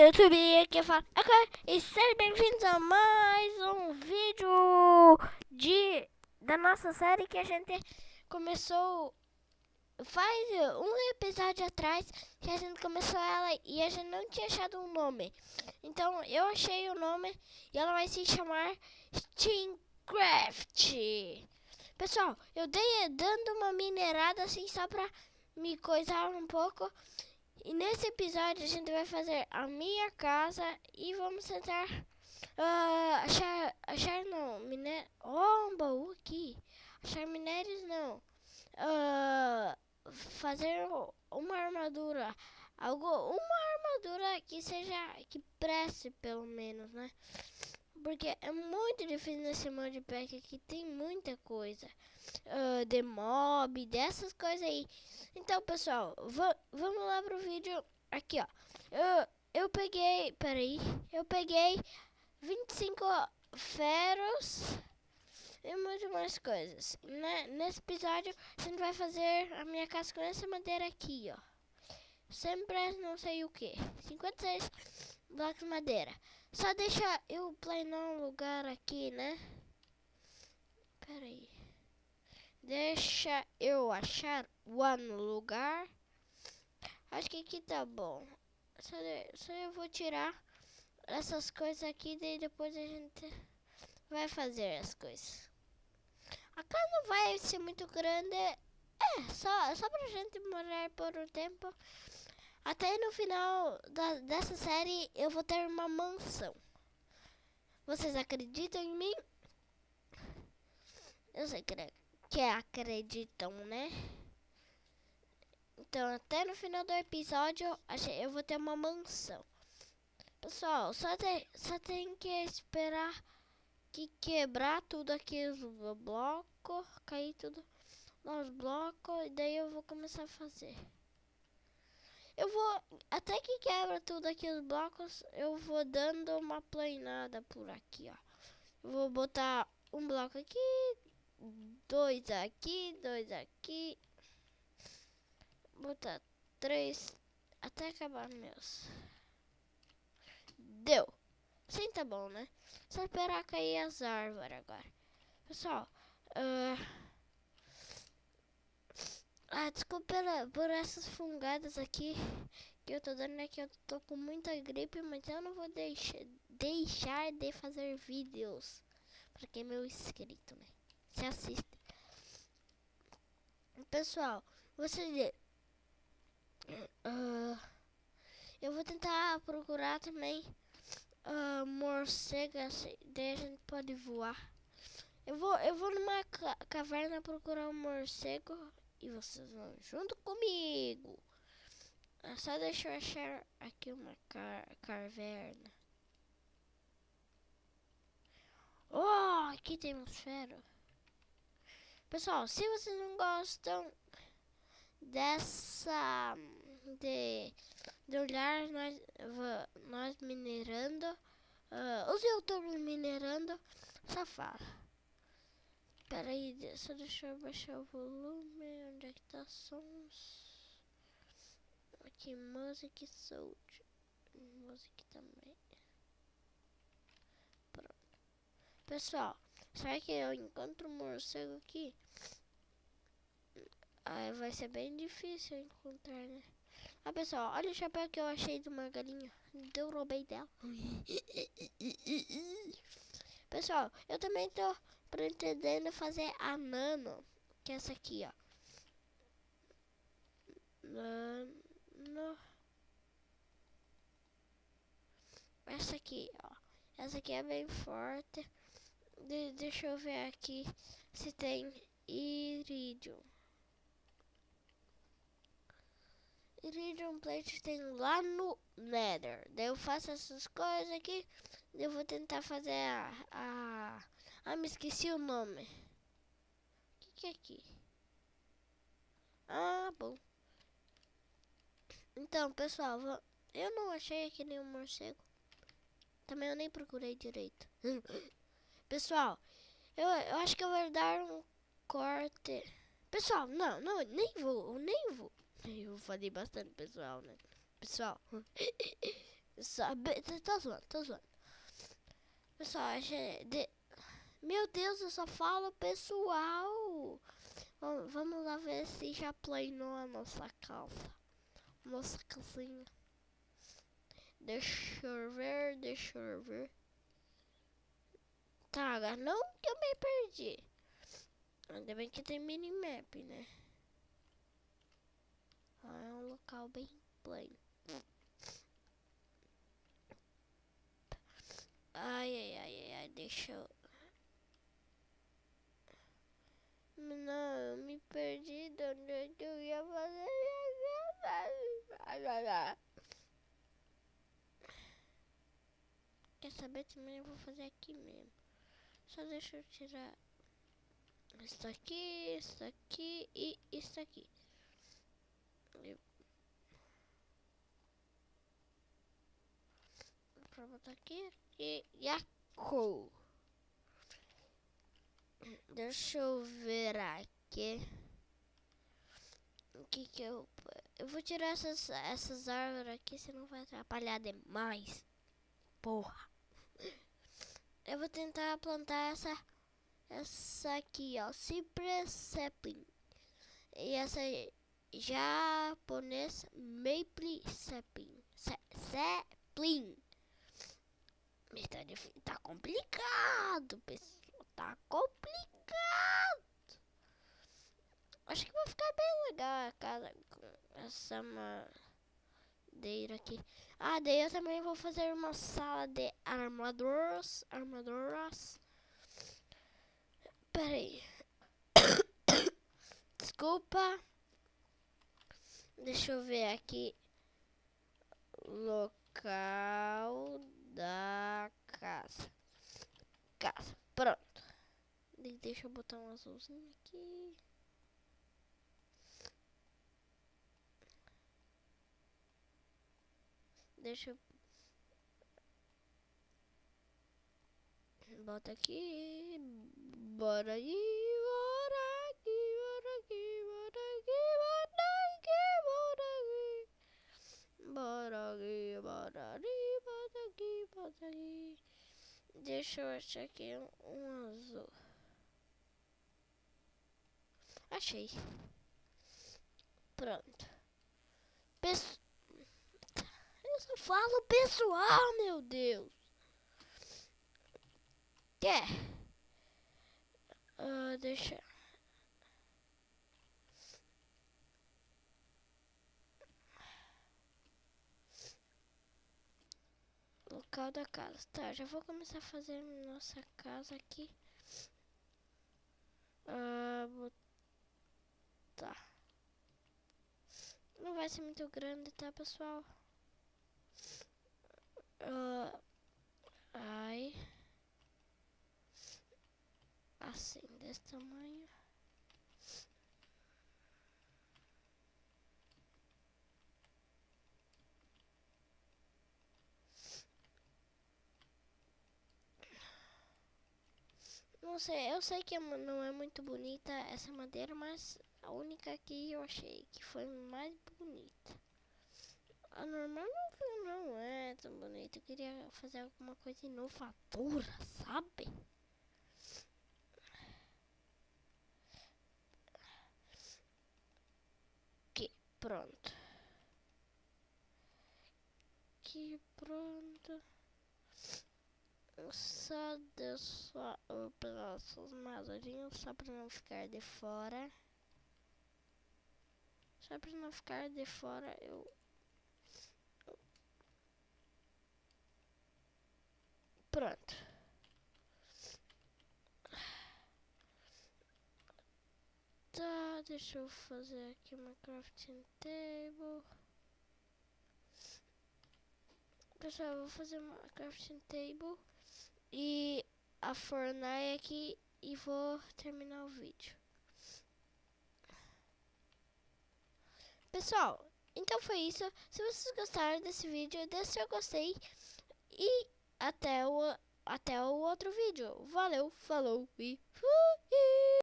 YouTube, aqui fala, ok, e sejam bem-vindos a mais um vídeo da nossa série que a gente começou faz um episódio atrás, que a gente começou ela e a gente não tinha achado um nome. Então eu achei o nome e ela vai se chamar Steamcraft. Pessoal, eu dei dando uma minerada assim só pra me coisar um pouco. E nesse episódio a gente vai fazer a minha casa e vamos tentar achar não, minério, um baú aqui, achar minérios não, fazer uma armadura, uma armadura que seja, que preste pelo menos, né? Porque é muito difícil nesse modpack aqui, tem muita coisa, de mob, dessas coisas aí. Então, pessoal, vamos lá pro vídeo. Aqui, ó. Eu peguei, eu peguei 25 ferros e muito mais coisas. Nesse episódio, a gente vai fazer a minha casa com essa madeira aqui, ó. Sempre não sei o que. 56 blocos de madeira. Só deixa eu planear um lugar aqui, né? Pera aí. Deixa eu achar um lugar. Acho que aqui tá bom. Só eu vou tirar essas coisas aqui, daí depois a gente vai fazer as coisas. A casa não vai ser muito grande. Só pra gente morar por um tempo. Até no final dessa série eu vou ter uma mansão. Vocês acreditam em mim? Eu sei que acreditam, né? Então, até no final do episódio, eu vou ter uma mansão. Pessoal, só tem que esperar que quebrar tudo aqui os blocos, cair tudo nos blocos, e daí eu vou começar a fazer. Até que quebra tudo aqui os blocos, eu vou dando uma planada por aqui, ó. Eu vou botar um bloco aqui, dois aqui, botar 3 até acabar meus. Deu. Sim, tá bom, né? Só esperar cair as árvores agora. Pessoal, desculpa por essas fungadas aqui que eu tô dando, aqui. Eu tô com muita gripe, mas eu não vou deixar de fazer vídeos pra quem é meu inscrito, né? Se assiste. Pessoal, vocês eu vou tentar procurar também morcego, assim, daí a gente pode voar. Eu vou numa caverna procurar um morcego e vocês vão junto comigo. Só deixa eu achar aqui uma caverna. Oh, aqui tem um ferro. Pessoal, se vocês não gostam dessa de olhar nós minerando, os youtubers minerando, só fala. Pera aí, só deixa eu baixar o volume. Onde é que tá sons? Aqui, music sound. Music também. Pronto. Pessoal, será que eu encontro um morcego aqui? Vai ser bem difícil encontrar, né? Pessoal, olha o chapéu que eu achei de uma galinha. Eu roubei dela. Pessoal, eu também tô pretendendo fazer a nano, que é essa aqui, ó. Nano. Essa aqui, ó. Essa aqui é bem forte. Deixa eu ver aqui se tem iridium. Iridium plate tem lá no Nether. Daí eu faço essas coisas aqui. Eu vou tentar fazer me esqueci o nome. O que é aqui? Bom. Então, pessoal, eu não achei aqui nenhum morcego. Também eu nem procurei direito. Pessoal, eu acho que eu vou dar um corte. Pessoal, não, nem vou. Eu falei bastante, pessoal, né? Pessoal, Tô zoando, tô zoando. Pessoal, meu Deus, eu só falo pessoal. Vamos lá ver se já planeou a nossa calça. Nossa calcinha. Deixa eu ver. Tá, agora não que eu me perdi. Ainda bem que tem minimap, né? É um local bem plain. Ai, deixa eu... Não, eu me perdi de onde eu ia fazer. Quer saber também? Eu vou fazer aqui mesmo. Só deixa eu tirar isso aqui e isso aqui. Pra botar aqui e a cor. Deixa eu ver aqui. O que eu vou tirar essas árvores aqui, senão vai atrapalhar demais. Porra. Eu vou tentar plantar essa aqui, ó, Cypress sapling. E essa japonesa Maple sapling. Sapling. Tá complicado, pessoal. Tá complicado. Acho que vai ficar bem legal a casa com essa madeira aqui. Ah, daí eu também vou fazer uma sala de armaduras. Pera aí. Desculpa. Deixa eu ver aqui. Local da casa. Pronto. Deixa eu botar um azulzinho aqui. Deixa eu... Bota aqui. Bora aí. Bota aqui. Deixa eu achar aqui um azul. Achei. Pronto. Eu só falo pessoal, meu Deus. Deixa. Local da casa. Tá, já vou começar a fazer nossa casa aqui. Tá. Não vai ser muito grande, tá, pessoal? Assim, desse tamanho. Não sei, eu sei que não é muito bonita essa madeira, mas a única que eu achei que foi mais bonita. A normal não é tão bonita. Eu queria fazer alguma coisa inovadora, sabe? Aqui, pronto. Só deixar os braços madurinhos só pra não ficar de fora. Só pra não ficar de fora, Pronto. Tá, deixa eu fazer aqui uma crafting table. Pessoal, eu vou fazer uma crafting table e a fornalha aqui e vou terminar o vídeo. Pessoal, então foi isso. Se vocês gostaram desse vídeo, deixe seu gostei e até o outro vídeo. Valeu, falou e fui!